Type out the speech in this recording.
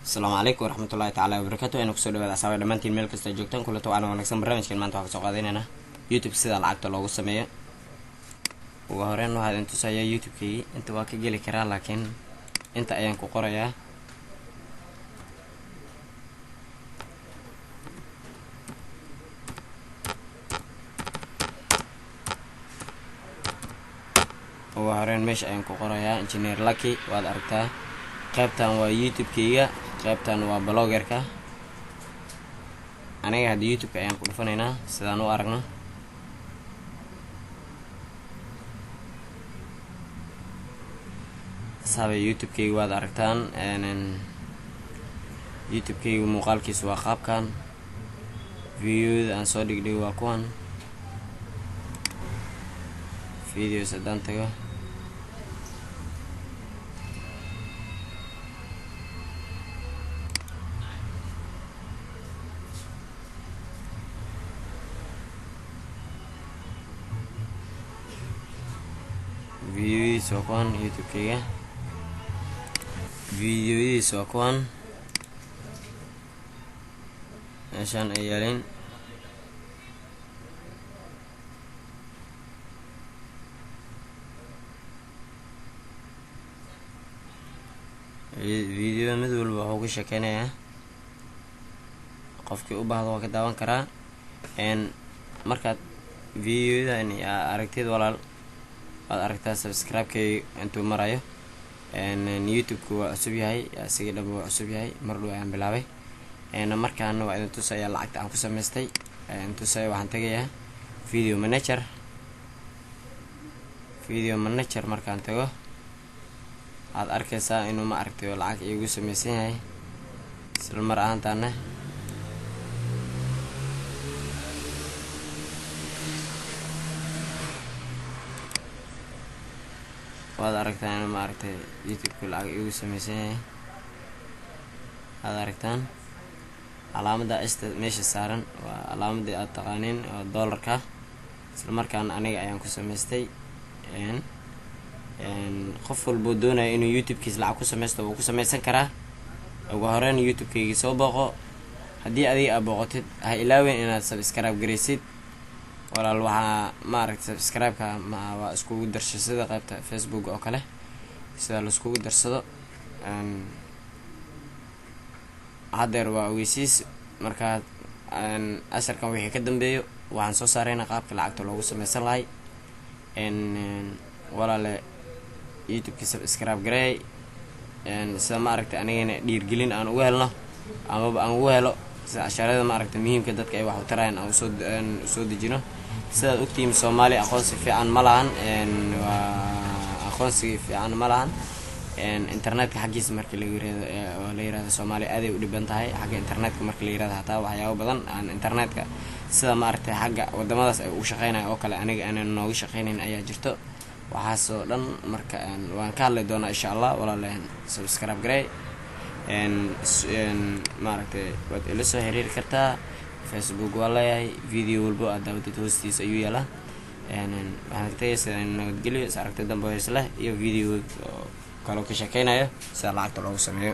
السلام عليكم ورحمة الله تعالى وبركاته. أنا كسر دبل أسعار دمانتين ملك استجوبتان كل طبعا ونكسب برنامج كلمة أنتوا حقوقين هنا يوتيوب سيدا العقد لو سمية وهورين واحد أنتوا سايا يوتيوب كي أنتوا واقع جلي كرا لكن أنت أيام كقرية وهورين مش أيام كقرية إنجنير لاكي واد أركتا قيبتان ويوتيوب كيا قيبتان وبلوجر كا أنا هاد يوتيوب أيام كلفنا سيدانو أركنا أصحاب يوتيوب كي واد أركتان أن يوتيوب كي مقال كيس وقاب كان فيديو أن صدق دي واكوان فيديو سدان تجا فيديو سوكوان يوتيوب كيا فيديو سوكوان عشان أيالين فيديو مدول بحوق شكينا قفكي أبهض وقت داوان كرا إن مركز فيديو يعني أركتيد ولا أركتها سبسكرايب كي أنتو مرايو إن يوتيوب كوا عصبي هاي سيجي دبوا عصبي هاي مرلو عن بلاوي إن مركز أنو وإذا توسع العقد عن كوسا مستي إن توسع وعن تجيه فيديو منشر مركز أنتو aad arkaysaa inuu ma aragtay lacag iigu sameeysan yahay isla mar ahaantaana waad aragtaa inuu ma aragtay youtube lacag iigu sameeysan yahay aad aragtaan calaamada meesha saaran waa calaamadii aad taqaaniin oo dollarka isla markaana aniga ayaan ku sameystay qof walbo doonaya inuu youtube-kiis lacag ku sameysto wuu ku sameysan karaa ugu horeyn youtube-kayga soo booqo haddii adiga aad booqotid ha ilaawin inaad subscribe garaysid walaal waxaa ma aragtay subscribe-ka waa iskugu darsho sida qaybta facebook oo kale sida la iskugu darsado hadeer waa ogeysiis markaa asharkan wixii ka dambeeyo waxaan soo saarayna qaabka lacagta loogu sameysan lahay walaale youtube-ki subscribe gareey sida ma aragtay anigana dhiirgelin aan ugu helno amaba aan ugu helo sida casharada ma aragtay muhiimka dadka ay wax u tarayaan aan soo dejino sidaad ogtihiin Soomaali aqoonsi fiican ma lahan aqoonsi fiican ma lahan internetka xaqiisa markii la yiraahdo Soomaali aad ay u dhiban tahay xagga internetka markii la yiraahdo hataa waxyaabo badan aan internetka sida ma aragtay xagga wadamadaas ay u shaqeynayaan oo kale aniga aan nooga shaqeynayn ayaa jirto waxaasoo dhan marka waan ka hadli doonaa insha Allah walaaleen subscribe gareey maaragtay waad ila soo xiriiri kartaa facebook waa leeyahay video walbo aad daawatid hoostiisa ayuu yaalaa waxaan tagaysaa nabadgelyo is aragtay dambe hees leh iyo video kale oo ka shaqeynayo sida lacagta loogu sameeyo.